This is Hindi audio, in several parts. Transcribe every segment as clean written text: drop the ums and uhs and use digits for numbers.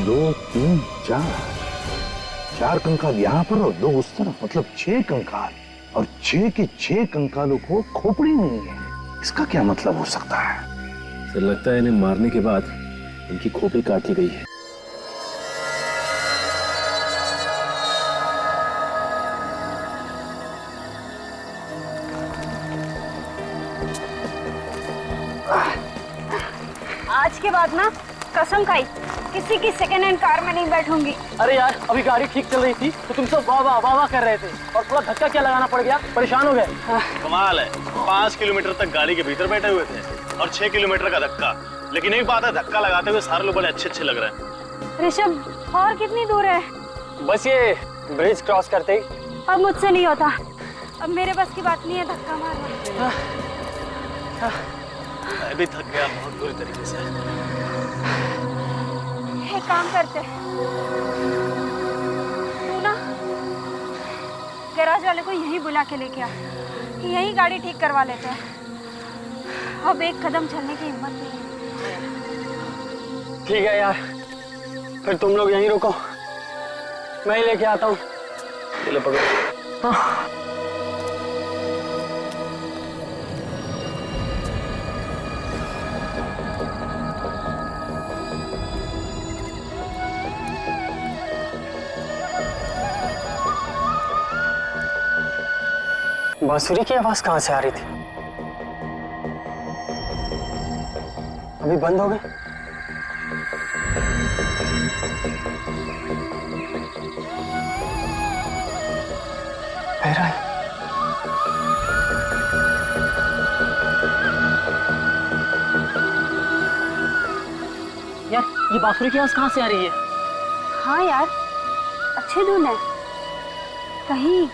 2 3 4 4 कंकाल यहाँ पर और 2 उस तरफ, मतलब 6 कंकाल, और 6 के 6 कंकालों को खोपड़ी नहीं है। इसका क्या मतलब हो सकता है? सर लगता है इन्हें मारने के बाद इनकी खोपड़ी काट ली गई है। आज के बाद ना कसम खाई किसी की सेकेंड हैंड कार में नहीं बैठूंगी। अरे यार अभी गाड़ी ठीक चल रही थी तो तुम सब वाह वाह वाह वाह कर रहे थे और पूरा धक्का क्या लगाना पड़ गया, परेशान हो गए। कमाल है, 5 किलोमीटर तक गाड़ी के भीतर बैठे हुए थे और 6 किलोमीटर का धक्का। लेकिन एक बात है, धक्का लगाते हुए सारे लोग बड़े अच्छे लग रहे हैं। ऋषभ और कितनी दूर है? बस ये ब्रिज क्रॉस करते ही। अब मुझसे नहीं होता, अब मेरे बस की बात नहीं है धक्का मारना। मैं भी थक गया बहुत बुरी तरीके से। एक काम करते, तू ना गैराज वाले को यहीं बुला के लेके आ, कि यहीं गाड़ी ठीक करवा लेते हैं। अब एक कदम चलने की हिम्मत नहीं है। ठीक है यार, फिर तुम लोग यहीं रुको, मैं ही लेके आता हूँ। चलो पकड़ो। हाँ। बांसुरी की आवाज कहाँ से आ रही थी? अभी बंद हो गए। फिर आई। यार ये बांसुरी की आवाज कहाँ से आ रही है? हाँ यार, अच्छी धुन है। कहीं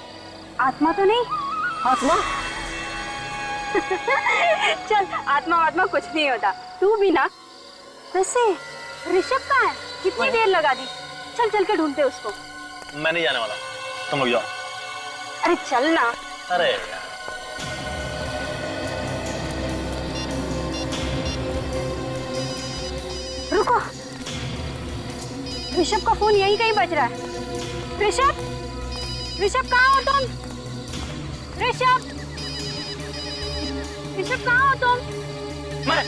आत्मा तो नहीं? आत्मा? चल आत्मा कुछ नहीं होता, तू भी ना। वैसे ऋषभ कहाँ है? कितनी देर लगा दी? चल चल के ढूंढते उसको। मैं नहीं जाने वाला, तुम लोग जाओ। अरे चल ना। अरे रुको, ऋषभ का फोन यहीं कहीं बज रहा है। ऋषभ कहाँ हो तुम? ऋषभ कहाँ हो तुम? मैं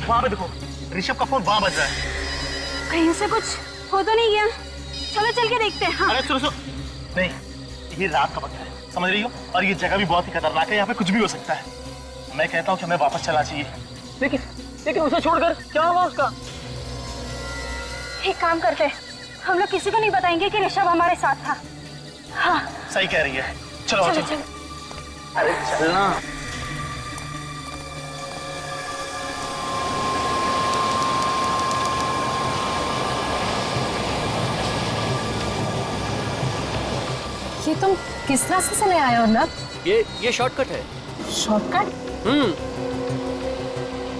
वहां पे देखो, ऋषभ का फोन वहां बज रहा है। कहीं से कुछ हो तो नहीं गया? चलो चल के देखते हैं। हाँ। अरे सुनो नहीं, ये रात का वक्त है, समझ रही हो, और ये जगह भी बहुत ही खतरनाक है, यहाँ पे कुछ भी हो सकता है। मैं कहता हूँ कि हमें वापस चलना चाहिए। लेकिन उसे छोड़कर क्या हुआ उसका? एक काम करते, हम लोग किसी को नहीं बताएंगे कि ऋषभ हमारे साथ था। हाँ सही कह रही है, चलो चलो चलो। चलो। अरे चलना। ये तुम किस रास्ते से ले आए हो ना? ये शॉर्टकट है। शॉर्टकट?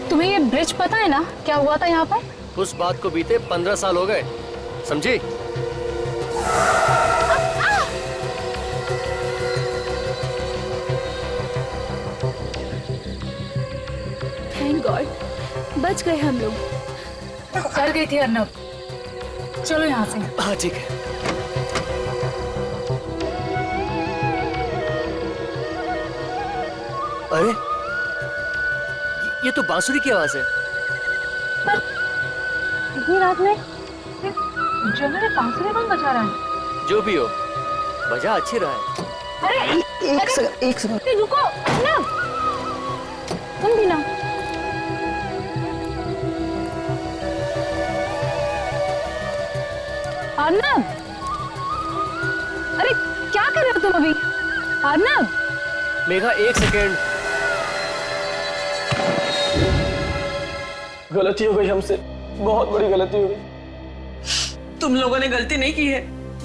तुम्हें ये ब्रिज पता है ना? क्या हुआ था यहाँ पर? उस बात को बीते 15 साल हो गए, समझी? थैंक गॉड, बच गए हम लोग। कर गई थी अर्नब। चलो यहाँ से। हाँ ठीक है। अरे ये तो बांसुरी की आवाज है। इतनी रात में जनरल बांसुरी कौन बजा रहा है? जो भी हो, बजा अच्छी रहा है। अरे एक सेकंड रुको ना, तुम भी ना। अर्नब, अरे क्या कर रहे हो तुम अभी? अर्नब, मेघा एक सेकेंड। गलती हो गई हमसे, बहुत बड़ी गलती हो गई। तुम लोगों ने गलती नहीं की है,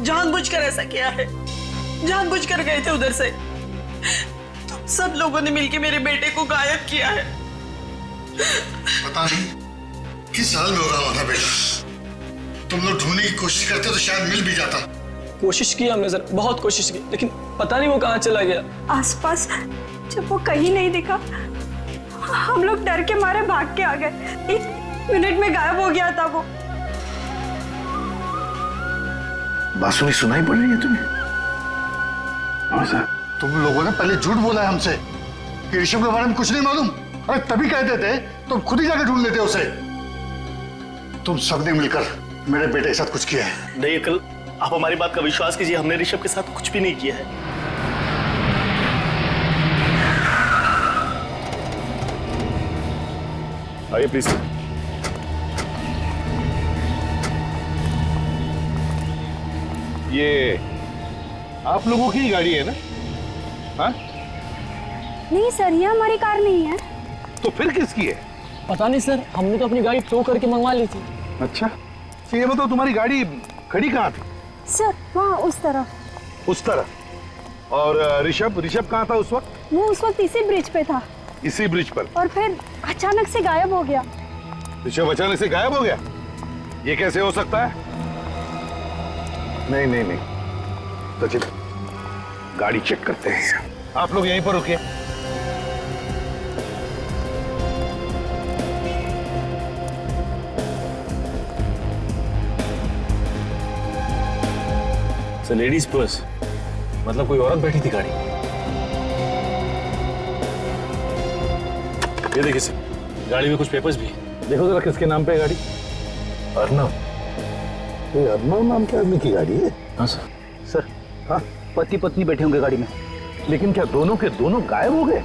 जानबूझकर ऐसा किया है, जानबूझकर गए थे उधर से। तुम सब लोगों ने मिलकर मेरे बेटे को गायब किया है। पता नहीं किस हाल में होगा हमारा बेटा। तुम लोग ढूंढने की कोशिश करते तो शायद मिल भी जाता। कोशिश की हमने सर, बहुत कोशिश की, लेकिन पता नहीं वो कहाँ चला गया। आसपास जब वो कहीं नहीं दिखा, हम लोग डर के मारे भाग के आ गए। 1 मिनट में गायब हो गया था वो। बांसुरी सुनाई पड़ रही है तुम्हें? हाँ सर। तुम लोगों ने पहले झूठ बोला है हमसे कि ऋषभ के बारे में कुछ नहीं मालूम। अरे तभी कह देते तो खुद ही जाकर ढूंढ लेते उसे। तुम सबने मिलकर मेरे बेटे के साथ कुछ किया है। नहीं अंकल, आप हमारी बात का विश्वास कीजिए, हमने ऋषभ के साथ कुछ भी नहीं किया है। आइए प्लीज। ये आप लोगों की गाड़ी है ना? हाँ? नहीं सर, ये हमारी कार नहीं है। तो फिर किसकी है? पता नहीं सर, हमने तो अपनी गाड़ी टो करके मंगवा ली थी। अच्छा, तो ये बताओ तुम्हारी गाड़ी खड़ी कहाँ थी? सर वहाँ उस तरफ। उस तरफ। और ऋषभ कहाँ था उस वक्त? वो उस वक्त इसी ब्रिज पे था। इसी ब्रिज पर? और फिर अचानक से गायब हो गया। ऋषभ अचानक से गायब हो गया? ये कैसे हो सकता है? नहीं नहीं नहीं, सचिन गाड़ी चेक करते हैं। आप लोग यहीं पर रुकिए। सर लेडीज पर्स, मतलब कोई औरत बैठी थी गाड़ी। ये देखिए सर, गाड़ी में कुछ पेपर्स भी है। देखो जरा किसके नाम पे है गाड़ी? अर्नव। ये अर्नव नाम के आदमी की गाड़ी है? हाँ सर। सर हाँ, पति पत्नी बैठे होंगे गाड़ी में। लेकिन क्या दोनों के दोनों गायब हो गए?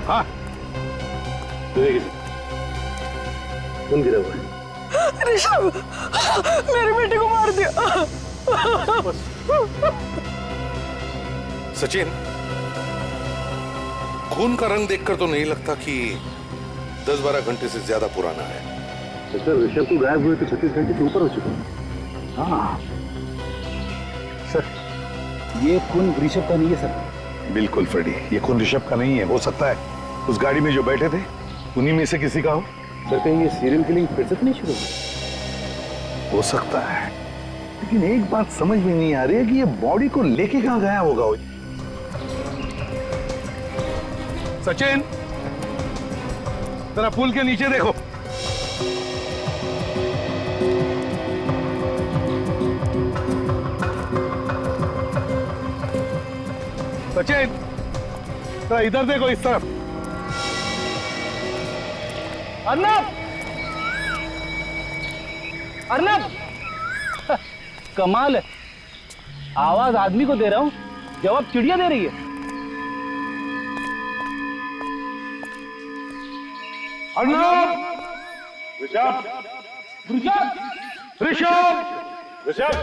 हाँ, देखिए कौन गिरा हुआ है? ऋषभ, मेरे बेटे को मार दिया। सचिन, खून का रंग देखकर तो नहीं लगता कि 10-12 घंटे से ज्यादा पुराना है। तो सर ऋषभ को गायब हुए तो 36 घंटे से ऊपर हो चुका है। हाँ सर ये खून ऋषभ का नहीं है सर। बिल्कुल फ्रेडी, ये खून ऋषभ का नहीं है। हो सकता है उस गाड़ी में जो बैठे थे उन्हीं में से किसी का हो। सर कहीं ये सीरियल किलिंग फिर से तो नहीं शुरू हुई? हो सकता है, लेकिन एक बात समझ में नहीं आ रही है कि ये बॉडी को लेके कहां गया होगा वो। सचिन, जरा पुल के नीचे देखो। सचिन, जरा इधर देखो, इस तरफ। अर्नब, अर्नब, कमाल है, आवाज आदमी को दे रहा हूं, जवाब चिड़िया दे रही है। अर्नब! ऋषभ! ऋषभ! ऋषभ! ऋषभ!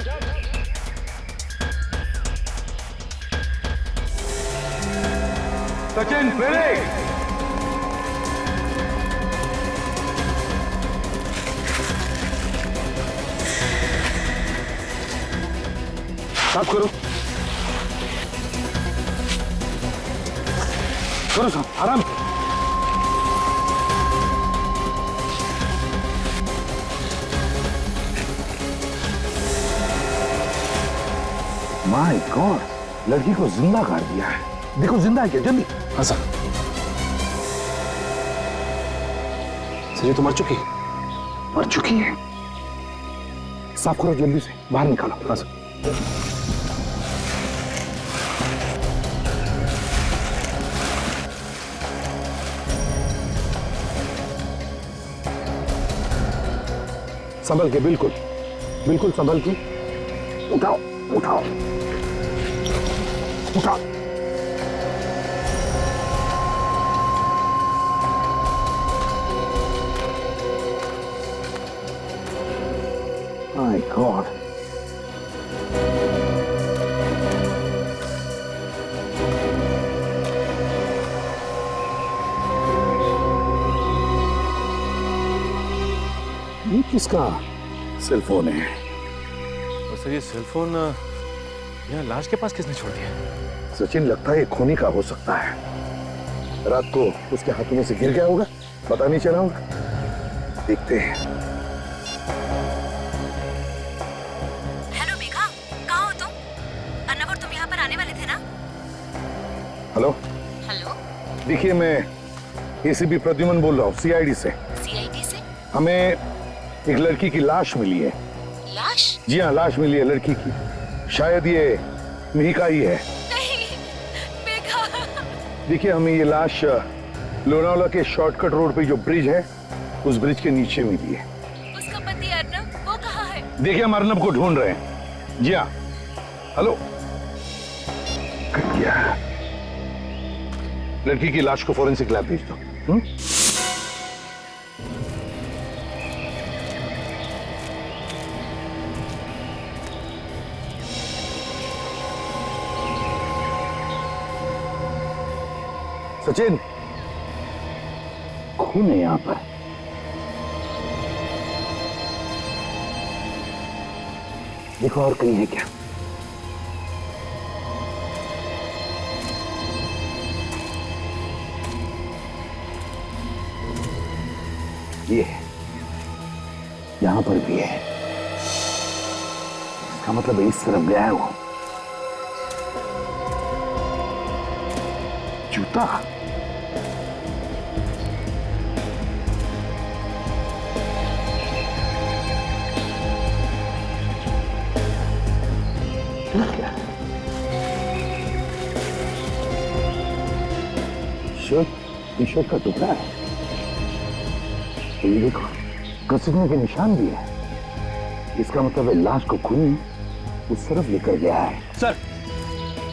सचिन, ब्रेक! साफ करो, करो साफ, आराम। माय गॉड, लड़की को जिंदा काट दिया है। देखो जिंदा है क्या? जल्दी। हाँ सर। सर ये तो मर चुकी है। मर चुकी है? साफ करो जल्दी से, बाहर निकालो। हाँ सर। संभल के, बिल्कुल बिल्कुल संभल के। उठाओ उठाओ उठाओ। माय गॉड, ये किसका सेल फोन है? और सर ये सेल फोन यहाँ लाश के पास किसने छोड़ दिया? सचिन, लगता है ये खूनी का हो सकता है। रात को उसके हाथों में से गिर गया होगा, पता नहीं चला होगा। देखते हैं। हेलो हेलो, देखिए, मैं एसीपी प्रद्युमन बोल रहा हूँ, सीआईडी से। सीआईडी से? हमें एक लड़की की लाश मिली है। लाश? जी हाँ, लाश मिली है लड़की की। शायद ये मिहिका ही है। नहीं, मेघा। देखिए, हमें ये लाश लोनावाला के शॉर्टकट रोड पे जो ब्रिज है, उस ब्रिज के नीचे मिली है। उसका पति अर्नब, वो कहाँ है? देखिए, हम अर्नब को ढूंढ रहे हैं। जी हाँ। हेलो, कट गया। लड़की की लाश को फॉरेंसिक लैब भेज दो। सचिन, खून है यहां पर। देखो और कहीं है क्या? ये है, यहां पर भी है। इसका मतलब इस तरफ गया है वो। जूता। टी शर्ट का टुकड़ा है। ये देखो, घसीटने के निशान भी है। इसका मतलब है लाश को खून उस तरफ लेकर गया है। सर,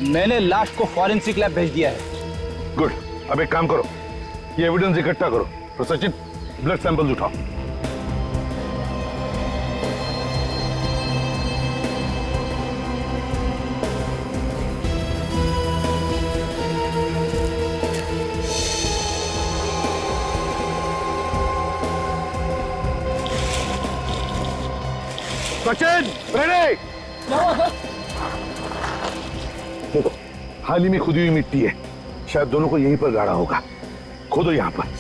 मैंने लाश को फॉरेंसिक लैब भेज दिया है। गुड। अब एक काम करो, ये एविडेंस इकट्ठा करो। तो सचिन, ब्लड सैंपल्स उठाओ। सचिन, रेडी? देखो, हाल ही में खुदी हुई मिट्टी है। शायद दोनों को यहीं पर गाड़ा होगा। खोदो यहां पर।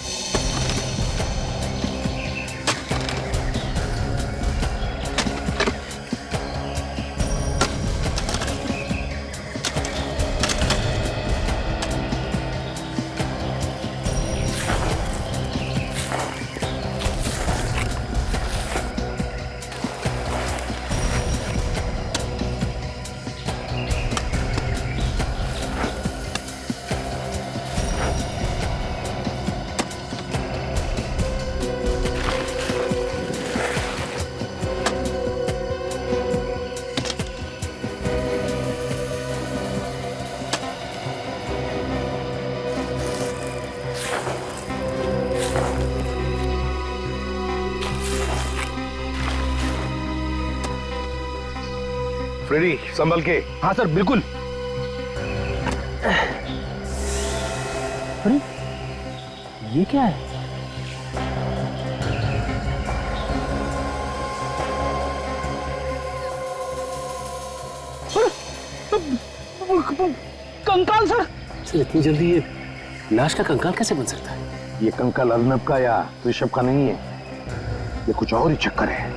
फ्रेडी, संभल के। हाँ सर, बिल्कुल। अरे, ये क्या है? कंकाल सर। सर, इतनी जल्दी ये लाश का कंकाल कैसे बन सकता है? ये कंकाल अर्नब का या ऋषभ का नहीं है। ये कुछ और ही चक्कर है।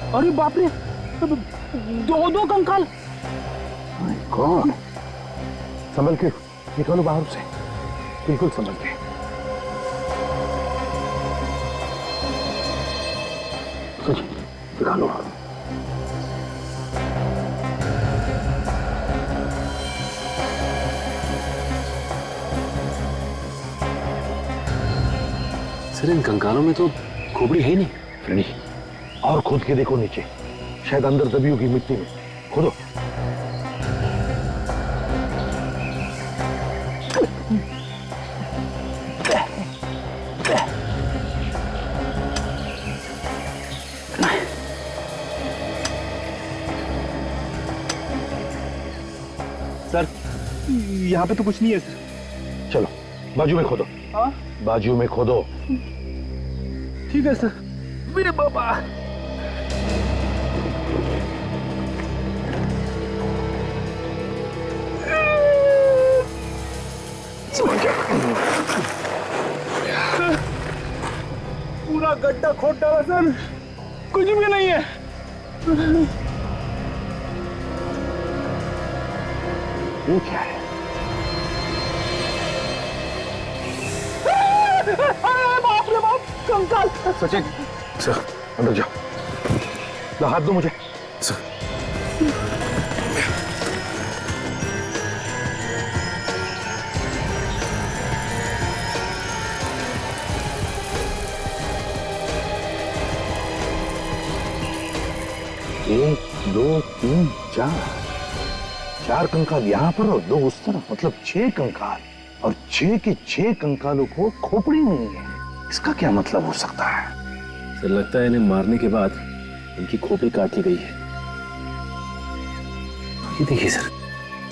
अरे बाप रे, दो कंकाल। My God. संभल के निकालो बाहर से, बिल्कुल संभल के। निकालो। सर, इन कंकालों में तो खोपड़ी है ही नहीं। फ्रेडी, और खोद के देखो नीचे, शायद अंदर दबी होगी मिट्टी में। खोदो। सर, यहाँ पे तो कुछ नहीं है सर। चलो, बाजू में खोदो। हाँ? बाजू में खोदो। ठीक है सर। मेरे बाबा। पूरा गड्ढा खोद डाला सर, कुछ भी नहीं है। ये क्या है? बाप रे बाप, कंकाल! सचिन, सर अंदर जाओ, हाथ दो मुझे। सर एक, दो, तीन, चार कंकाल यहाँ पर और 2 उस तरफ, मतलब 6 कंकाल, और 6 के 6 कंकालों को खोपड़ी नहीं है। इसका क्या मतलब हो सकता है? सर लगता है इन्हें मारने के बाद इनकी खोपड़ी काट ली गई है। ये देखिए सर,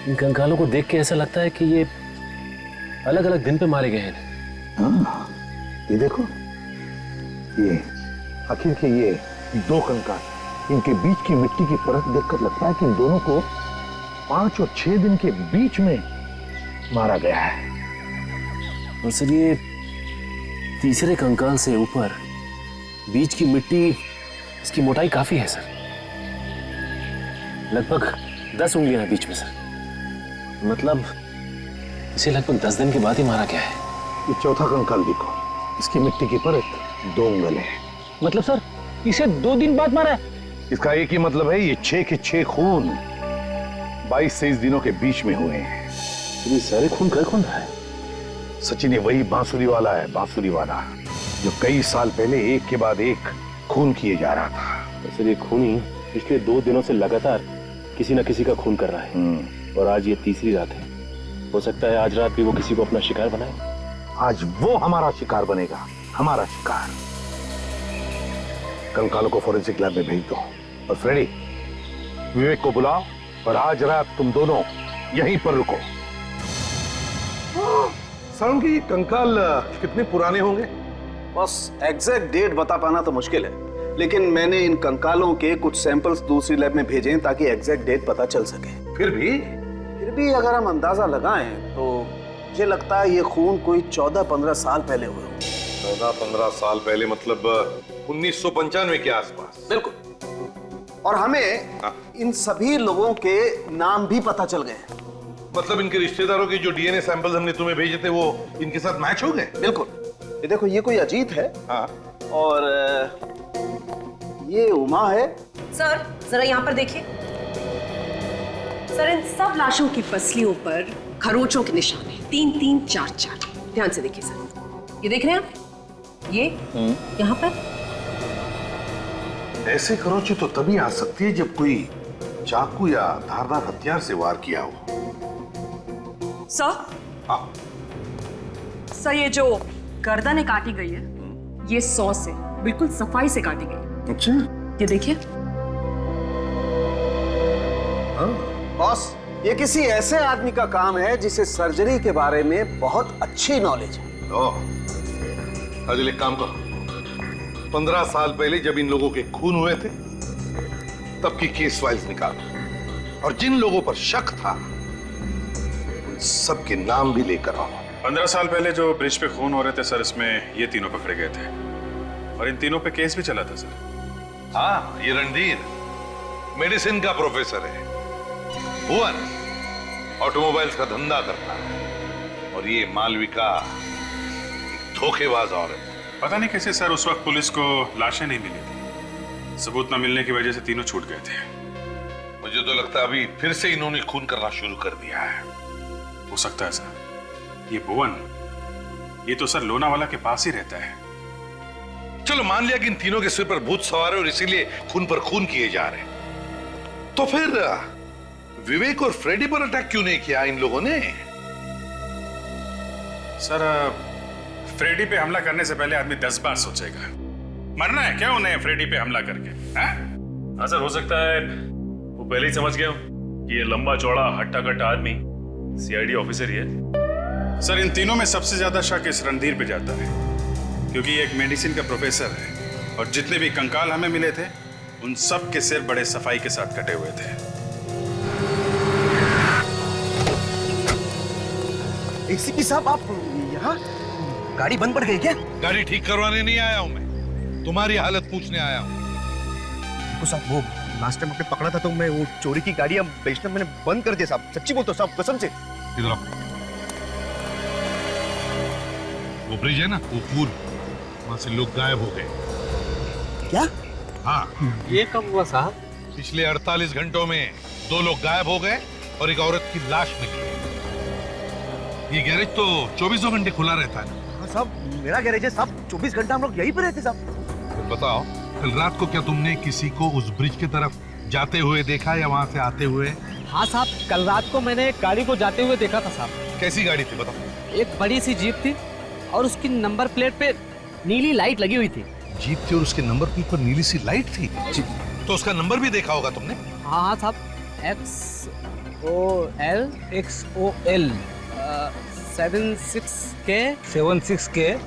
इन कंकालों को देख के ऐसा लगता है कि ये अलग अलग दिन पे मारे गए हैं। हाँ, ये देखो, ये आखिर के ये 2 कंकाल, इनके बीच की मिट्टी की परत देखकर लगता है कि इन दोनों को 5 और 6 दिन के बीच में मारा गया है। और सर ये तीसरे कंकाल से ऊपर बीच की मिट्टी, इसकी मोटाई काफी है सर, लगभग 10 उंगलियां हैं बीच में सर। मतलब इसे लगभग 10 दिन के बाद ही मारा गया है। ये चौथा कंकाल देखो, इसकी मिट्टी की परत 2 उंगल है। मतलब सर इसे 2 दिन बाद मारा है? इसका एक ही मतलब है, ये 6 के 6 खून 22 से 23 दिनों के बीच में हुए हैं। ये सारे खून का खून है? सचिन ये वही बांसुरी वाला है, बांसुरी वाला जो कई साल पहले एक के बाद एक खून किए जा रहा था। तो सर ये खूनी पिछले 2 दिनों से लगातार किसी न किसी का खून कर रहा है, और आज ये तीसरी रात है। हो सकता है आज रात भी वो किसी को अपना शिकार बनाए। आज वो हमारा शिकार बनेगा, हमारा शिकार। कंकालों को फोरेंसिक लैब में भेज दो, और फ्रेडी, विवेक को बुलाओ, और आज रात तुम दोनों यहीं पर रुको। साउंड की कंकाल कितने पुराने होंगे? बस एग्जैक्ट डेट बता पाना तो मुश्किल है, लेकिन मैंने इन कंकालों के कुछ सैंपल्स दूसरी लैब में भेजे हैं ताकि एग्जैक्ट डेट पता चल सके। फिर भी अगर हम अंदाजा लगाएं तो मुझे लगता है ये खून कोई 14-15 साल पहले हुए होंगे। 14-15 साल पहले, मतलब 1995 के आसपास। बिल्कुल। और हमें इन सभी लोगों के नाम भी पता चल गए। मतलब इनके रिश्तेदारों के जो डीएनए सैंपल्स हमने तुम्हें भेजे थे वो इनके साथ मैच हो गए? बिल्कुल। ये देखो, ये कोई अजीत है। हाँ। और ये उमा है। सर जरा यहाँ पर देखिए सर, इन सब लाशों की पसलियों पर खरोंचों के निशान हैं, 3-3, 4-4। ध्यान से देखिए सर, ये देख रहे हैं आप? ये यहाँ पर ऐसे खरोंचे तो तभी आ सकती है जब कोई चाकू या धारदार हथियार से वार किया हो। सर, सर ये जो गर्दन काटी गई है, ये 100 से बिल्कुल सफाई से काटी गई। अच्छा, ये देखिए। बॉस, ये किसी ऐसे आदमी का काम है जिसे सर्जरी के बारे में बहुत अच्छी नॉलेज है। अजल एक काम करो, 15 साल पहले जब इन लोगों के खून हुए थे तब की केस फाइल्स निकालो, और जिन लोगों पर शक था उन सबके नाम भी लेकर आओ। 15 साल पहले जो ब्रिज पे खून हो रहे थे सर, इसमें ये तीनों पकड़े गए थे, और इन तीनों पे केस भी चला था सर। हाँ, ये रणधीर मेडिसिन का प्रोफेसर है, भुवन ऑटोमोबाइल्स का धंधा करता है, और ये मालविका एक धोखेबाज औरत। पता नहीं कैसे सर उस वक्त पुलिस को लाशें नहीं मिली थी, सबूत न मिलने की वजह से तीनों छूट गए थे। मुझे तो लगता है अभी फिर से इन्होंने खून करना शुरू कर दिया है। हो सकता है सर। ये भुवन, ये तो सर लोनावाला के पास ही रहता है। चलो मान लिया कि इन तीनों के सिर पर भूत सवार है और इसीलिए खून पर खून किए जा रहे हैं, तो फिर विवेक और फ्रेडी पर अटैक क्यों नहीं किया इन लोगों ने? सर फ्रेडी पे हमला करने से पहले आदमी 10 बार सोचेगा। मरना है क्या उन्हें फ्रेडी पे हमला करके? हाँ सर, हो सकता है वो पहले ही समझ गया कि ये लंबा चौड़ा हट्टा कट्टा आदमी सीआईडी ऑफिसर ही है। सर इन तीनों में सबसे ज्यादा शक इस रणधीर पे जाता है, क्योंकि ये एक मेडिसिन का प्रोफेसर है, और जितने भी कंकाल हमें मिले थे उन सब के सिर बड़े सफाई के साथ कटे हुए थे। एसीपी साहब, आप यहाँ? गाड़ी बंद पड़ गई क्या? गाड़ी ठीक करवाने नहीं आया हूं मैं, तुम्हारी हालत पूछने आया हूं। साहब, वो लास्ट टाइम आपने पकड़ा था तो मैं वो चोरी की गाड़ियां बेचना मैंने बंद कर दिया साहब, सच्ची बोलता हूँ साहब, कसम से। इधर आओ। वो ब्रिज है ना, वो पुल, वहां से लोग गायब हो गए। क्या? हाँ। ये कब हुआ साहब? पिछले 48 घंटों में 2 लोग गायब हो गए और एक औरत की लाश मिली है। ये गैरेज तो 24 घंटे खुला रहता है ना? हाँ साहब, मेरा गैरेज है साहब, 24 घंटा हम लोग यहीं पे रहते साहब। तो बताओ, कल रात को क्या तुमने किसी को उस ब्रिज की तरफ जाते हुए देखा या वहां से आते हुए? हाँ साहब, कल रात को मैंने एक गाड़ी को जाते हुए देखा था साहब। कैसी गाड़ी थी बताओ? एक बड़ी सी जीप थी और उसकी नंबर प्लेट पे नीली लाइट लगी हुई थी। जीप थी और उसके नंबर प्लेट पर नीली सी लाइट थी? तो उसका नंबर भी देखा होगा तुमने? हाँ हाँ साहब, XOL 76K 1870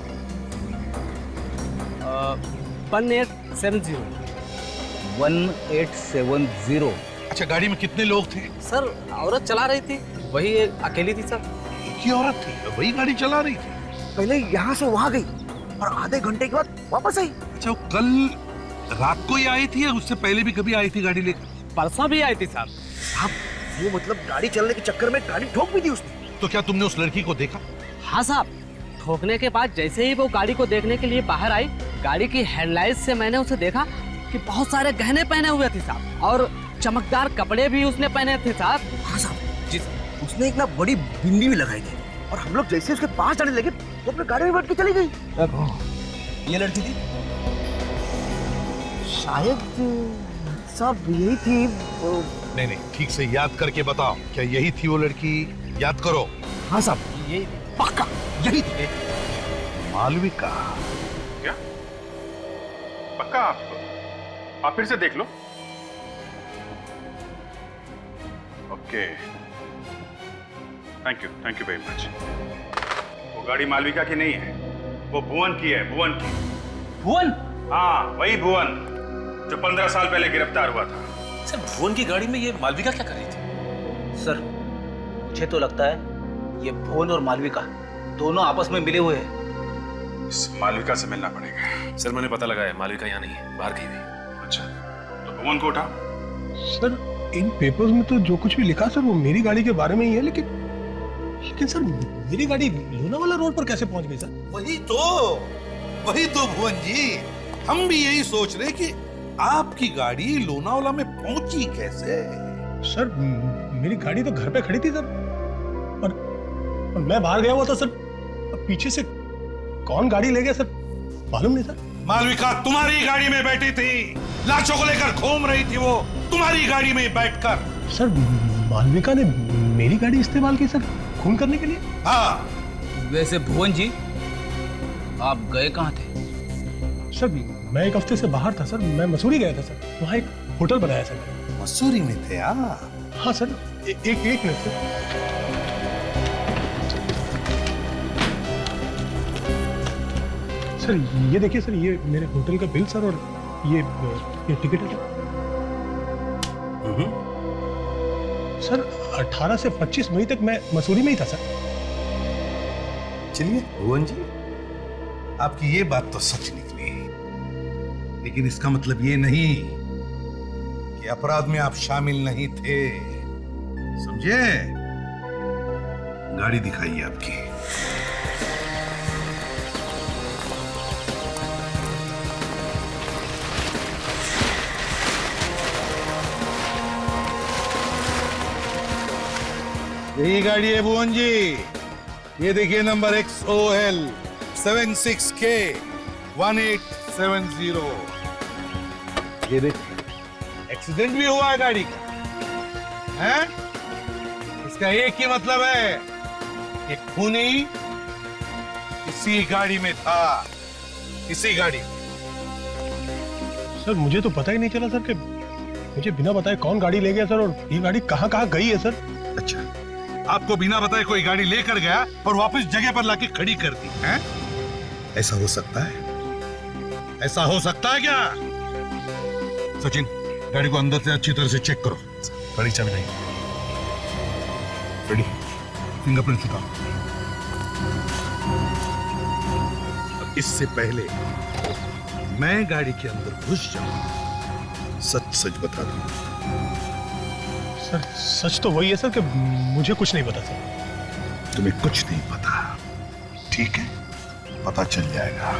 1870। अच्छा, गाड़ी में कितने लोग थे? सर, औरत चला रही थी, वही अकेली थी सर। एक ही औरत थी, वही गाड़ी चला रही थी? पहले यहाँ से वहां गई और आधे घंटे के बाद वापस आई। अच्छा, वो कल रात को ही आई थी या उससे पहले भी कभी आई थी गाड़ी लेकर? परसों भी आई थी साहब। साहब, वो मतलब गाड़ी चलने के चक्कर में गाड़ी ठोक भी दी उसने। तो क्या तुमने उस लड़की को देखा? हाँ साहब, ठोकने के बाद जैसे ही वो गाड़ी को देखने के लिए बाहर आई, गाड़ी की हेडलाइट से मैंने उसे देखा कि बहुत सारे गहने पहने हुए थे साहब, और चमकदार कपड़े भी उसने पहने थे साहब। हाँ साहब जी, उसने एक ना बड़ी बिंदी भी लगाई थी और हम लोग जैसे उसके पास जाने लगे तो अपने गाड़ी में बैठ के चली गई। ये लड़की थी शायद साहब, यही थी वो... नहीं, ठीक से याद करके बताओ, क्या यही थी वो लड़की? याद करो। हाँ साहब, यही पक्का यही थी। मालविका? क्या पक्का? आप फिर से देख लो। Okay, thank you very much. वो गाड़ी मालविका की नहीं है, वो भुवन की है, भुवन की। भुवन? हाँ, वही भुवन जो 15 साल पहले गिरफ्तार हुआ था। सर, भुवन की गाड़ी में ये मालविका क्या कर रही थी? सर, मुझे तो लगता है ये भुवन और मालविका दोनों आपस में मिले हुए हैं। इस मालविका से मिलना पड़ेगा। सर, मैंने पता लगाया, मालविका यहाँ नहीं है, बाहर गई हुई। अच्छा, तो भुवन को उठा। सर, इन पेपर्स में तो जो कुछ भी लिखा सर वो मेरी गाड़ी के बारे में ही है, लेकिन सर मेरी गाड़ी लोनावाला रोड पर कैसे पहुंच गई सर? वही तो भुवन जी, हम भी यही सोच रहे कि आपकी गाड़ी लोनावाला में पहुंची कैसे? सर, मेरी गाड़ी तो घर पे खड़ी थी सर, और मैं बाहर गया हुआ था सर। अब पीछे से कौन गाड़ी ले गया सर मालूम नहीं सर। मालविका तुम्हारी गाड़ी में बैठी थी, लाशों को लेकर घूम रही थी वो तुम्हारी गाड़ी में बैठकर। सर, मालविका ने मेरी गाड़ी इस्तेमाल की सर खून करने के लिए? हाँ। वैसे भुवन जी, आप गए कहाँ थे? सर, मैं एक हफ्ते से बाहर था सर, मैं मसूरी गया था सर, वहाँ एक होटल बनाया सर। मसूरी में थे? हाँ सर, एक मिनट सर, ये देखिए सर, ये मेरे होटल का बिल सर, और ये टिकट है सर। 18 से 25 मई तक मैं मसूरी में ही था सर। चलिए भुवन जी, आपकी ये बात तो सच निकली, लेकिन इसका मतलब ये नहीं कि अपराध में आप शामिल नहीं थे, समझे? गाड़ी दिखाइए आपकी। यही गाड़ी है भुवन जी, ये देखिए नंबर XOL 76K 1870। ये देखिए, एक्सीडेंट भी हुआ है गाड़ी का, हैं? इसका एक ही मतलब है कि खूनी इसी गाड़ी में था, इसी गाड़ी में। सर, मुझे तो पता ही नहीं चला सर कि मुझे बिना बताए कौन गाड़ी ले गया सर, और ये गाड़ी कहाँ गई है सर। अच्छा, आपको बिना बताए कोई गाड़ी लेकर गया और वापस जगह पर लाके खड़ी कर दी, हैं? ऐसा हो सकता है? ऐसा हो सकता है क्या? सचिन, गाड़ी को अंदर से अच्छी तरह से चेक करो। गाड़ी चाबी नहीं। रेडी, फिंगरप्रिंट उठाओ। अब इससे पहले मैं गाड़ी के अंदर घुस जाऊं, सच सच बता दो। सर सच तो वही है सर कि मुझे कुछ नहीं पता सर। तुम्हें कुछ नहीं पता, ठीक है, पता चल जाएगा।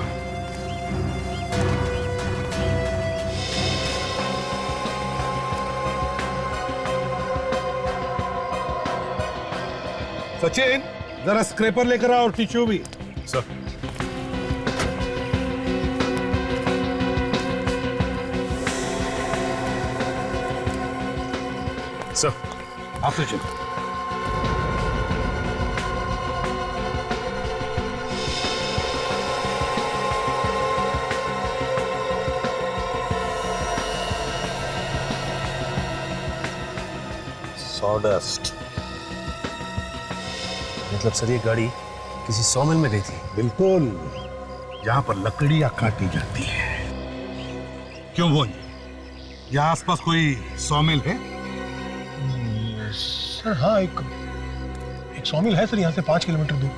सचिन, जरा स्क्रैपर लेकर आओ और टिश्यू भी। सर। सर, आप सचिन। सॉडस्ट, मतलब सर ये गाड़ी किसी सॉमिल में गई थी? बिल्कुल, जहां पर लकड़ियां काटी जाती है। क्यों भोज, यहाँ आसपास कोई सॉमिल है? सर हाँ, एक सॉमिल है सर, यहाँ से 5 किलोमीटर दूर।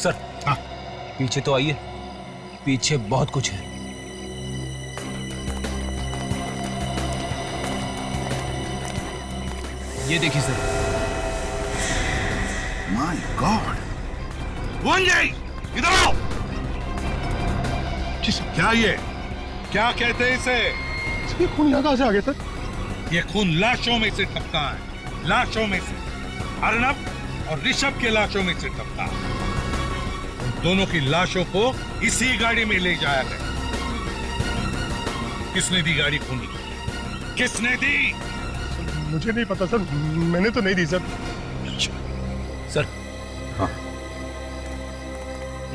सर हाँ, पीछे तो आइए, पीछे बहुत कुछ है। ये देखिए सर। माय गॉड, इधर आओ। क्या ये, क्या कहते हैं इसे? ये खून यहाँ कहाँ से आ गया सर? ये खून लाशों में से टपका है, लाशों में से। अर्नब और ऋषभ के लाशों में से टपका। उन दोनों की लाशों को इसी गाड़ी में ले जाया गया। किसने दी गाड़ी खूनी? किसने दी? मुझे नहीं पता सर, मैंने तो नहीं दी सर। सर हाँ,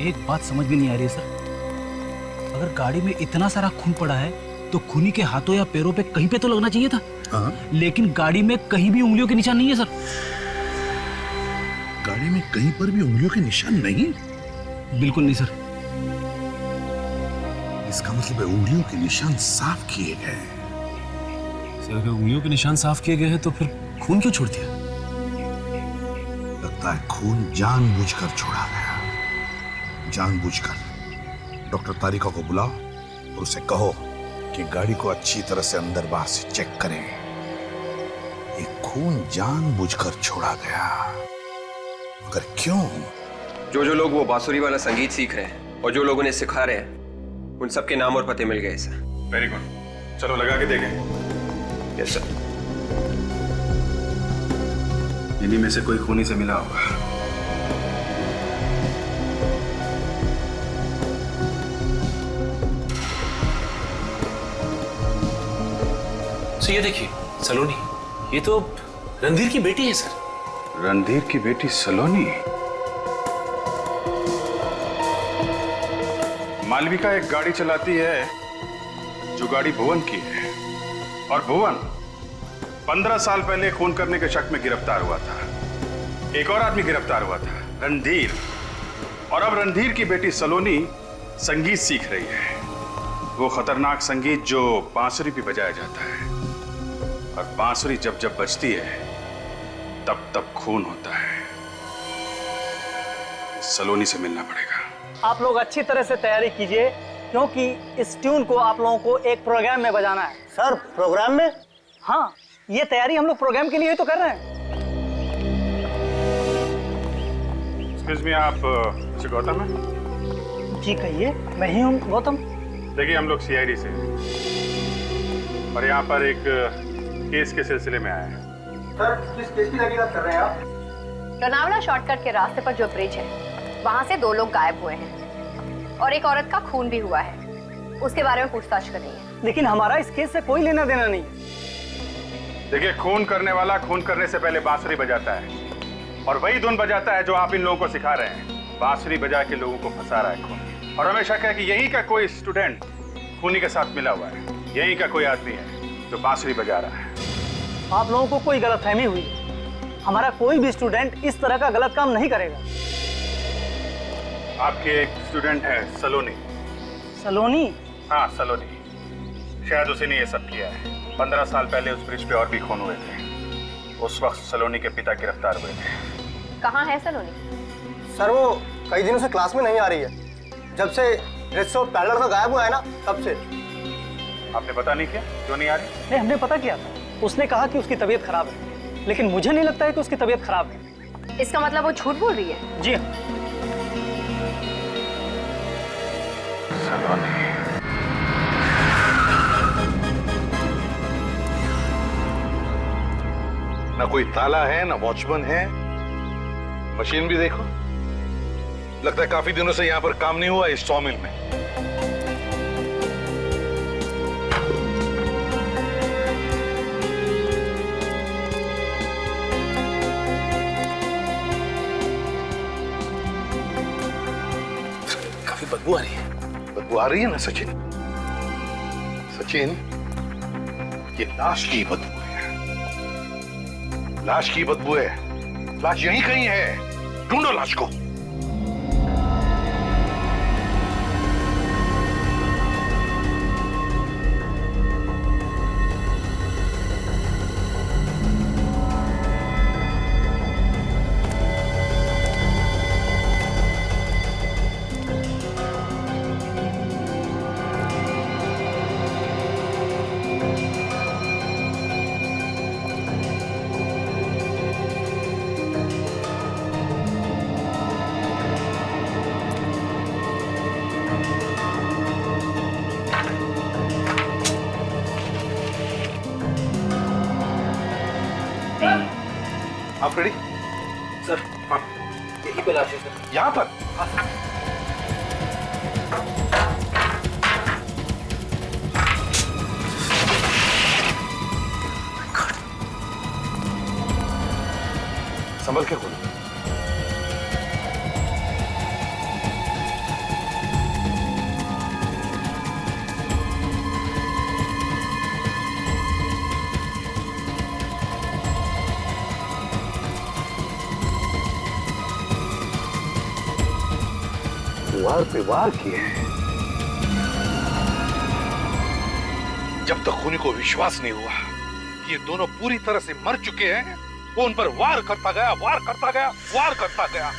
एक बात समझ में नहीं आ रही है सर। अगर गाड़ी में इतना सारा खून पड़ा है तो खूनी के हाथों या पैरों पे कहीं पे तो लगना चाहिए था। हाँ? लेकिन गाड़ी में कहीं भी उंगलियों के निशान नहीं है सर। गाड़ी में कहीं पर भी उंगलियों के निशान नहीं? बिल्कुल नहीं सर। इसका मतलब है उंगलियों के निशान साफ किए गए। सर अगर उंगलियों के निशान साफ किए गए हैं तो फिर खून क्यों छोड़ दिया? लगता है खून जानबूझकर छोड़ा गया, जानबूझकर। डॉक्टर तारिका को बुलाओ और उसे कहो कि गाड़ी को अच्छी तरह से अंदर बाहर से चेक करें। ये खून जानबूझकर छोड़ा गया, मगर क्यों? जो लोग वो बांसुरी वाला संगीत सीख रहे हैं और जो लोग उन्हें सिखा रहे हैं, उन सबके नाम और पते मिल गए सर। वेरी गुड, चलो लगा के देखें। Yes sir. इन्हीं में से कोई खूनी से मिला होगा। तो ये देखिए सलोनी, ये तो रणधीर की बेटी है सर। रणधीर की बेटी सलोनी? मालविका एक गाड़ी चलाती है जो गाड़ी भुवन की है, और भुवन 15 साल पहले खून करने के शक में गिरफ्तार हुआ था। एक और आदमी गिरफ्तार हुआ था, रणधीर। और अब रणधीर की बेटी सलोनी संगीत सीख रही है, वो खतरनाक संगीत जो बांसुरी पे बजाया जाता है। और बांसुरी जब जब बजती है तब तब खून होता है। सलोनी से मिलना पड़ेगा। आप लोग अच्छी तरह से तैयारी कीजिए, क्योंकि इस ट्यून को आप लोगों को एक प्रोग्राम में बजाना है। सर प्रोग्राम में? हाँ, ये तैयारी हम लोग प्रोग्राम के लिए ही तो कर रहे हैं। एक्सक्यूज मी, आप मिस्टर गौतम हैं? जी कहिए, मैं ही हूँ गौतम। देखिए हम लोग सीआईडी से हैं और यहाँ पर एक केस के सिलसिले में आए हैं। सर किस केस की तहकीकात कर रहे हैं आप? लोनावला शॉर्टकट के रास्ते पर जो ब्रिज है, वहाँ से 2 लोग गायब हुए हैं और एक औरत का खून भी हुआ है। उसके बारे में पूछताछ कर रही है। लेकिन हमारा इस केस से कोई लेना देना नहीं। देखिए, खून करने वाला खून करने से पहले बांसुरी बजाता है, और वही धुन बजाता है जो आप इन लोगों को सिखा रहे हैं। बांसुरी बजा के लोगों को फंसा रहा है खून। और हमें शक है कि यहीं का कोई स्टूडेंट खूनी के साथ मिला हुआ है। यहीं का कोई आदमी है जो बांसुरी बजा रहा है। आप लोगों को कोई गलतफहमी हुई। हमारा कोई भी स्टूडेंट इस तरह का गलत काम नहीं करेगा। आपके एक स्टूडेंट है सलोनी। सलोनी? हाँ सलोनी, शायद उसी ने ये सब किया है। 15 साल पहले उस ब्रिज पे और भी खून हुए थे। उस वक्त सलोनी के पिता गिरफ्तार हुए थे। कहाँ है सलोनी? सर वो कई दिनों से क्लास में नहीं आ रही है। जब से ऋषभ पैडलर का गायब हुआ है ना, तब से। आपने पता नहीं किया? क्यों नहीं आ रही? नहीं, हमने पता किया था। उसने कहा कि उसकी तबीयत खराब है, लेकिन मुझे नहीं लगता है कि उसकी तबीयत खराब है। इसका मतलब वो झूठ बोल रही है? जी हाँ। ना कोई ताला है, ना वॉचमैन है। मशीन भी देखो, लगता है काफी दिनों से यहाँ पर काम नहीं हुआ इस सॉमिल में। काफी बदबू आ रही है। बदबू आ रही है ना सचिन? सचिन, ये लाश की बदबू है। लाश की बदबू है। लाश यहीं कहीं है, ढूंढो लाश को। आप रेडी? सर, हाँ, यही पे लाश है सर। यहाँ पर? हाँ। संभल के खोलो। वार पे वार किए हैं। जब तक खूनी को विश्वास नहीं हुआ कि ये दोनों पूरी तरह से मर चुके हैं, वो उन पर वार करता गया, वार करता गया, वार करता गया।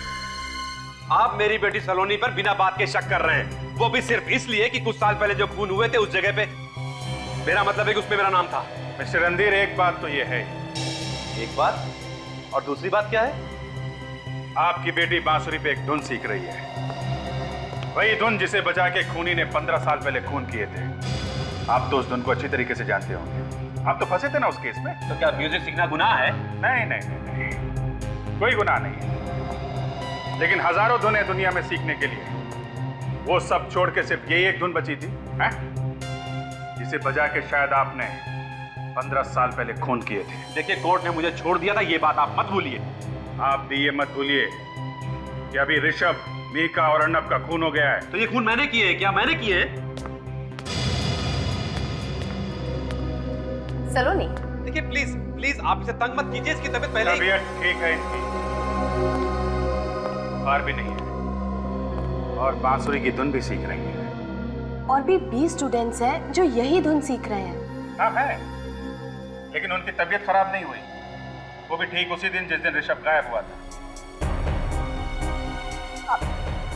आप मेरी बेटी सलोनी पर बिना बात के शक कर रहे हैं, वो भी सिर्फ इसलिए कि कुछ साल पहले जो खून हुए थे उस जगह पे मेरा मतलब है कि उसमें मेरा नाम था। मिस्टर रणधीर, एक बात तो ये है। एक बात? और दूसरी बात क्या है? आपकी बेटी बांसुरी पे एक धुन सीख रही है, वही धुन जिसे बजा के खूनी ने 15 साल पहले खून किए थे। आप तो उस धुन को अच्छी तरीके से जानते होंगे, आप तो फंसे थे ना उस केस में। तो क्या म्यूजिक सीखना गुनाह है? नहीं नहीं नहीं, कोई गुनाह नहीं है, लेकिन हजारों धुनें दुनिया में सीखने के लिए, वो सब छोड़ के सिर्फ यही एक धुन बची थी, है? जिसे बजा के शायद आपने 15 साल पहले खून किए थे। देखिए, कोर्ट ने मुझे छोड़ दिया था, ये बात आप मत भूलिए। आप भी ये मत भूलिए कि अभी ऋषभ, मीका और अर्नब का खून हो गया है। तो ये खून मैंने किए? क्या मैंने किए? सलोनी, देखिए प्लीज प्लीज आप इसे तंग मत कीजिए, इसकी तबीयत पहले तबीयत ठीक है इनकी, बुखार भी नहीं है, और बांसुरी की धुन भी सीख रही है। और भी 20 स्टूडेंट्स हैं जो यही धुन सीख रहे हैं। हाँ है, लेकिन उनकी तबीयत खराब नहीं हुई, वो भी ठीक उसी दिन जिस दिन ऋषभ गायब हुआ था।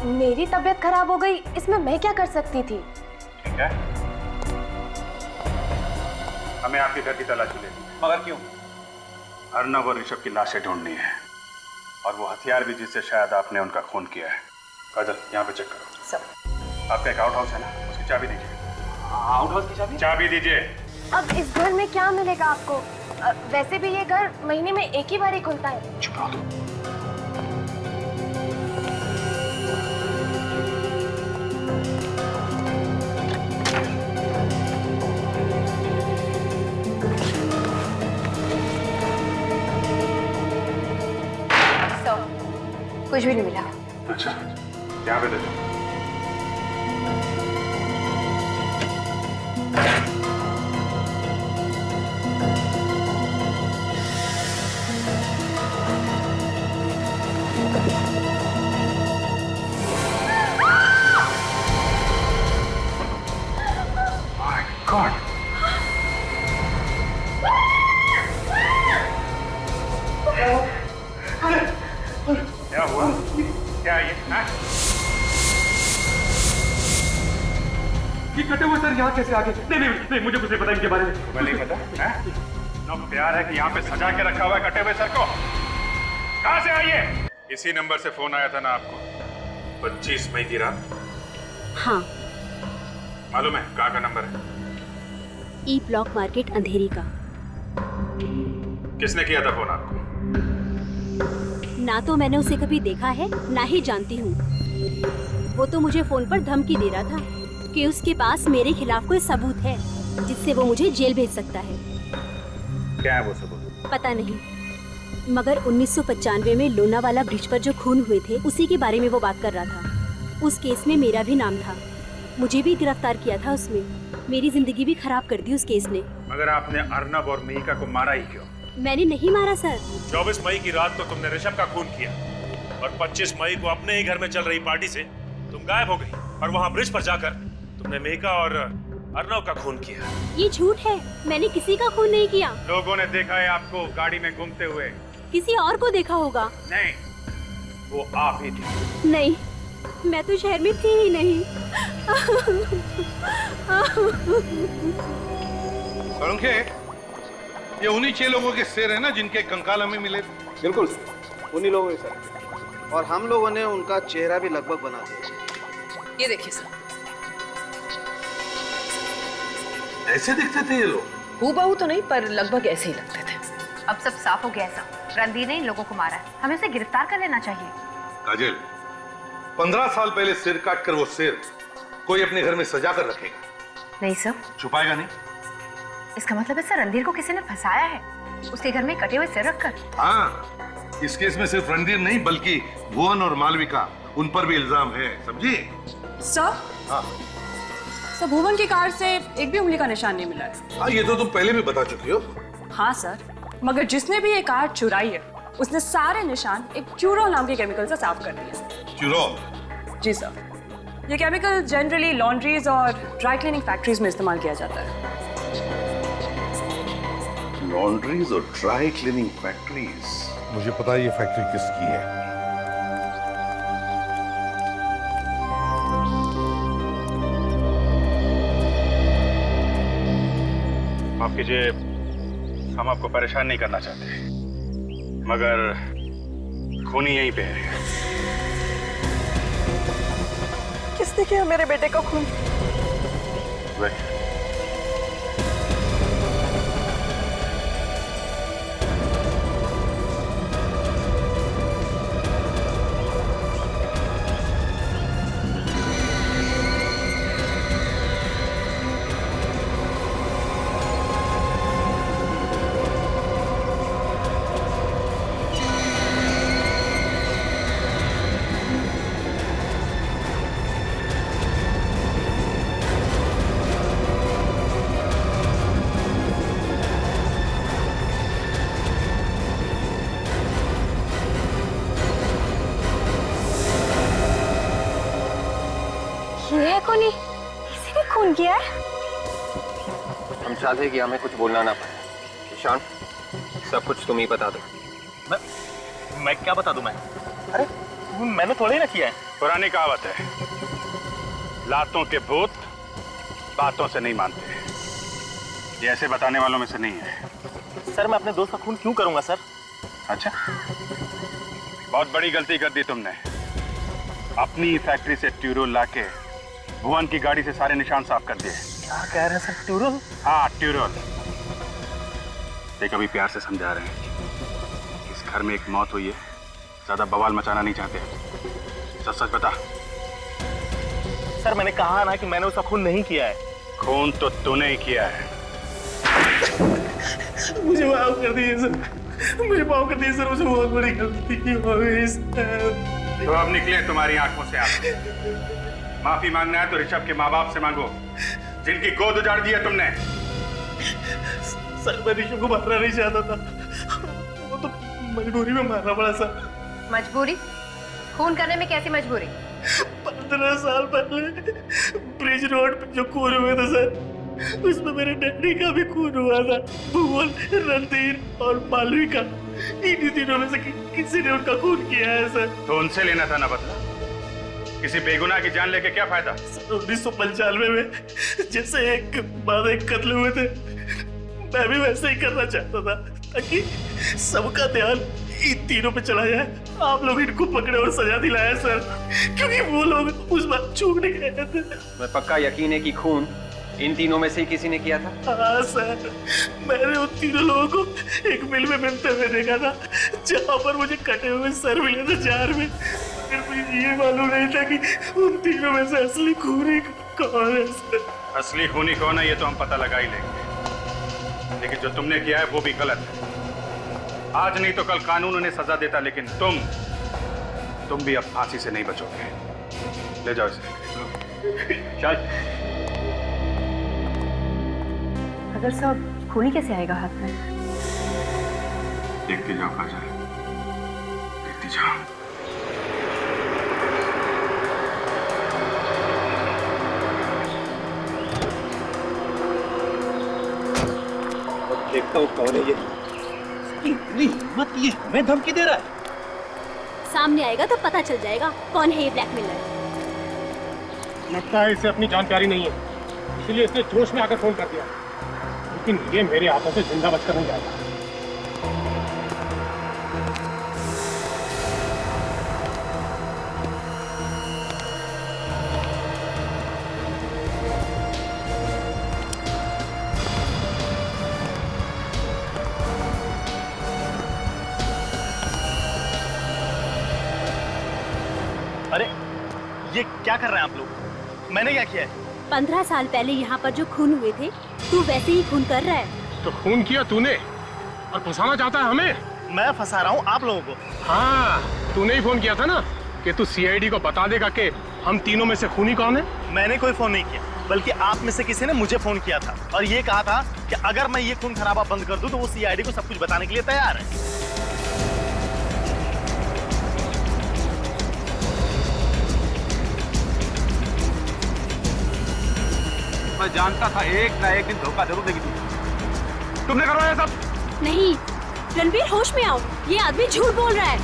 मेरी तबीयत खराब हो गई, इसमें मैं क्या कर सकती थी? ठीक है, हमें आपके घर की तलाशी लेनी है। मगर क्यों? अर्नब और ऋषभ की लाशें ढूंढनी है, और वो हथियार भी जिससे शायद आपने उनका खून किया है। काजल, यहाँ पे चेक करो। सर, आपका एक आउट हाउस है ना, उसकी चाबी दीजिए। आउट हाउस की चाबी? चाबी दीजिए। अब इस घर में क्या मिलेगा आपको? वैसे भी ये घर महीने में एक ही बार ही खुलता है। चुप रहो तुम। कुछ भी नहीं मिला। अच्छा, यहाँ पे दे दो। My God! क्या हुआ? क्या ये? ये कटे हुए सर यहाँ कैसे आ गए? नहीं नहीं नहीं, मुझे कुछ नहीं पता इनके बारे में। तुम्हें नहीं पता है? इतना प्यार है कि यहाँ पे सजा के रखा हुआ है कटे हुए सर को। कहाँ से आई है? इसी नंबर से फोन आया था ना आपको 25 मई की रात? हाँ। मालूम है कहाँ का नंबर है? ई ब्लॉक मार्केट अंधेरी का। किसने किया था फोन आपको? ना तो मैंने उसे कभी देखा है, ना ही जानती हूँ। वो तो मुझे फोन पर धमकी दे रहा था कि उसके पास मेरे खिलाफ कोई सबूत है जिससे वो मुझे जेल भेज सकता है। क्या है वो सबूत? पता नहीं, मगर 1995 में लोनावाला ब्रिज पर जो खून हुए थे उसी के बारे में वो बात कर रहा था। उस केस में मेरा भी नाम था, मुझे भी गिरफ्तार किया था उसमें। मेरी जिंदगी भी खराब कर दी उस केस ने। मगर आपने अर्नब और मिहिका को मारा ही क्यों? मैंने नहीं मारा सर। 24 मई की रात को तुमने ऋषभ का खून किया और 25 मई को अपने ही घर में चल रही पार्टी से तुम गायब हो गई और वहाँ ब्रिज पर जाकर तुमने मिहिका और अर्नब का खून किया। ये झूठ है, मैंने किसी का खून नहीं किया। लोगों ने देखा है आपको गाड़ी में घूमते हुए। किसी और को देखा होगा। नहीं, वो आप ही थी। नहीं, मैं तो शहर में थी ही नहीं। सोलंके, ये उन्हीं 6 लोगों के सिर है ना जिनके कंकाल हमें मिले? बिल्कुल उन्हीं लोगों के सर, और हम लोगों ने उनका चेहरा भी लगभग बना दिया। ये देखिए सर, ऐसे दिखते थे ये लोग? हूबहू तो नहीं पर लगभग ऐसे ही लगते थे। अब सब साफ हो गया है सब। रणधीर ने इन लोगों को मारा है, हमें उसे गिरफ्तार कर लेना चाहिए। काजल, 15 साल पहले सिर काट कर वो सिर कोई अपने घर में सजा कर रखेगा? नहीं सर। छुपाएगा नहीं? इसका मतलब है सर रणधीर को किसी ने फंसाया है, उसके घर में कटे हुए सिर रखकर। हाँ, इस केस में सिर्फ रणधीर नहीं बल्कि भुवन और मालविका, उन पर भी इल्जाम है, समझी? सर, हाँ सर भुवन की कार से एक भी उंगली का निशान नहीं मिला है। हाँ, ये तो तुम पहले भी बता चुकी हो। हाँ सर, मगर जिसने भी ये कार चुराई है उसने सारे निशान एक क्यूरोल नाम के केमिकल से साफ कर दिए। क्यूरोल? जी सर, ये केमिकल जनरली लॉन्ड्रीज और ड्राई क्लीनिंग फैक्ट्रीज में इस्तेमाल किया जाता है। लॉन्ड्रीज और ड्राई क्लीनिंग फैक्ट्रीज? मुझे पता है ये फैक्ट्री किसकी है। माफ कीजिए, हम आपको परेशान नहीं करना चाहते, मगर खूनी यहीं पे है। किसने किया मेरे बेटे का खून? वही। किसी ने खून किया है? हम चाहते हैं कि हमें कुछ बोलना ना पड़े। ईशान, सब कुछ तुम ही बता दो। मैं क्या बता दूं? मैं अरे मैंने थोड़ा ही ना किया है। पुरानी कहावत है, लातों के भूत बातों से नहीं मानते। ये ऐसे बताने वालों में से नहीं है। सर मैं अपने दोस्त का खून क्यों करूंगा सर? अच्छा, बहुत बड़ी गलती कर दी तुमने। अपनी फैक्ट्री से ट्यूरोल लाके भुवन की गाड़ी से सारे निशान साफ कर दिए। क्या कह रहे हैं सर? ट्यूरोल? हाँ, ट्यूरोल। देख, अभी प्यार से समझा रहे हैं, इस घर में एक मौत हुई है, ज्यादा बवाल मचाना नहीं चाहते। सच सच बता। सर मैंने कहा ना कि मैंने उसका खून नहीं किया है। खून तो तूने ही किया है। मुझे माफ कर दीजिए सर, मुझे माफ कर दीजिए सर, मुझे बहुत बड़ी गलती हो गई सर। तो अब निकले तुम्हारी आंखों से आंसू। माफी मांगना है तो ऋषभ के माँ बाप से मांगो, जिनकी गोद उजाड़ दी है तुमने। सर मैं ऋषभ को मारना नहीं चाहता था, वो तो मजबूरी में मारना पड़ा सर। मजबूरी? खून करने में कैसी मजबूरी? 15 साल पहले ब्रिज रोड पे जो खून हुए थे सर, उसमें मेरे डैडी का भी खून हुआ था। भुवन, रणधीर और मालविका, इन्हीं तीनों में से किसी ने उनका खून किया है सर। तो उनसे लेना था ना बदला। किसी बेगुनाह की जान लेके क्या फायदा? 1995 में जैसे एक बाद एक कत्ल हुए थे, मैं भी वैसे ही करना चाहता था ताकि सबका ध्यान इन तीनों पे चला जाए। आप लोग इनको पकड़े और सजा दिलाया सर, क्योंकि वो लोग उस बात चूकने गए थे। मैं पक्का यकीन है कि खून इन तीनों में से ही किसी ने किया था। हाँ सर, मैंने उन तीनों लोगों को एक मिल में मिलते हुए देखा था, जहाँ पर मुझे कटे हुए सर मिले थे जार में। फिर मुझे ये मालूम नहीं था कि उन तीनों में से असली खूनी कौन है सर। असली खूनी कौन है ये तो हम पता लगा ही लेंगे, लेकिन जो तुमने किया है वो भी गलत है। आज नहीं तो कल कानून उन्हें सजा देता, लेकिन तुम भी अब फांसी से नहीं बचोगे। ले जाओ इसे। चल। अगर साहब खूनी कैसे आएगा हाथ में? देखती जाओ काजल, देखती जाओ। देखता हूँ कौन है ये। इतनी हिम्मत, ये हमें धमकी दे रहा है। सामने आएगा तो पता चल जाएगा कौन है ये ब्लैकमेलर। लगता है इसे अपनी जान प्यारी नहीं है, इसलिए इसने जोश में आकर फोन कर दिया, लेकिन ये मेरे हाथों से जिंदा बचकर नहीं जाएगा। अरे ये क्या कर रहे हैं आप लोग? मैंने क्या किया है? 15 साल पहले यहाँ पर जो खून हुए थे, तू वैसे ही खून कर रहा है। तो खून किया तूने और फंसाना चाहता है हमें? मैं फंसा रहा हूँ आप लोगों को? हाँ, तूने ही फोन किया था ना कि तू सीआईडी को बता देगा कि हम तीनों में से खूनी कौन है। मैंने कोई फोन नहीं किया, बल्कि आप में से किसी ने मुझे फोन किया था और ये कहा था कि अगर मैं ये खून खराबा बंद कर दूं तो वो सीआईडी को सब कुछ बताने के लिए तैयार है। मैं जानता था एक ना एक दिन धोखा जरूर देगी तुमने करवाया सब। नहीं रणवीर, होश में आओ, ये आदमी झूठ बोल रहा है।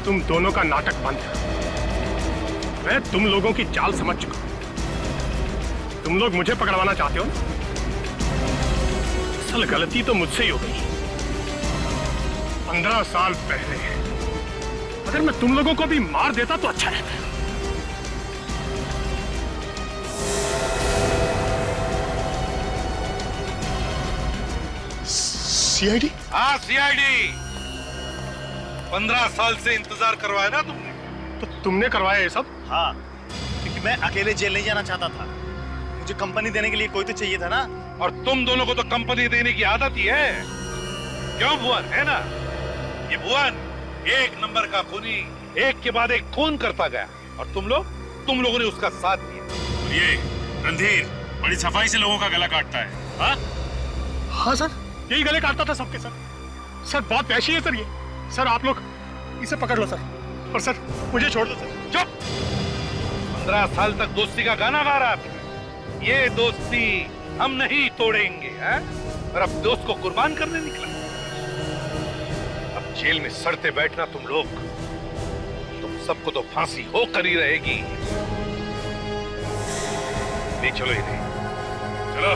तुम दोनों का नाटक बंद है। मैं तुम लोगों की चाल समझ चुका हूं। तुम लोग मुझे पकड़वाना चाहते हो। असल गलती तो मुझसे ही हो गई। 15 साल पहले अगर मैं तुम लोगों को भी मार देता तो अच्छा रहता। सीआईडी? हाँ सीआईडी। 15 साल से इंतजार करवाया ना तुमने? तो तुमने करवाया ये सब? हाँ, क्योंकि मैं अकेले जेल नहीं जाना चाहता था। मुझे कंपनी देने के लिए कोई तो चाहिए था ना। और तुम दोनों को तो कंपनी देने की आदत ही है, क्यों भुवन? है ना? ये भुवन एक नंबर का खूनी, एक के बाद एक खून करता गया, और तुम लोगों ने उसका साथ दिया। ये रणधीर बड़ी सफाई से लोगों का गला काटता है। हाँ हाँ सर, यही गले काटता था सबके सर। सर बहुत वैशी है सर ये। सर आप लोग इसे पकड़ लो सर, और सर मुझे छोड़ दो सर। चुप! 15 साल तक दोस्ती का गाना गा रहा था। ये दोस्ती हम नहीं तोड़ेंगे, हैं? और अब दोस्त को कुर्बान करने निकला। अब जेल में सड़ते बैठना तुम लोग, तुम सबको तो फांसी होकर ही रहेगी। ले चलो इन्हें, चलो।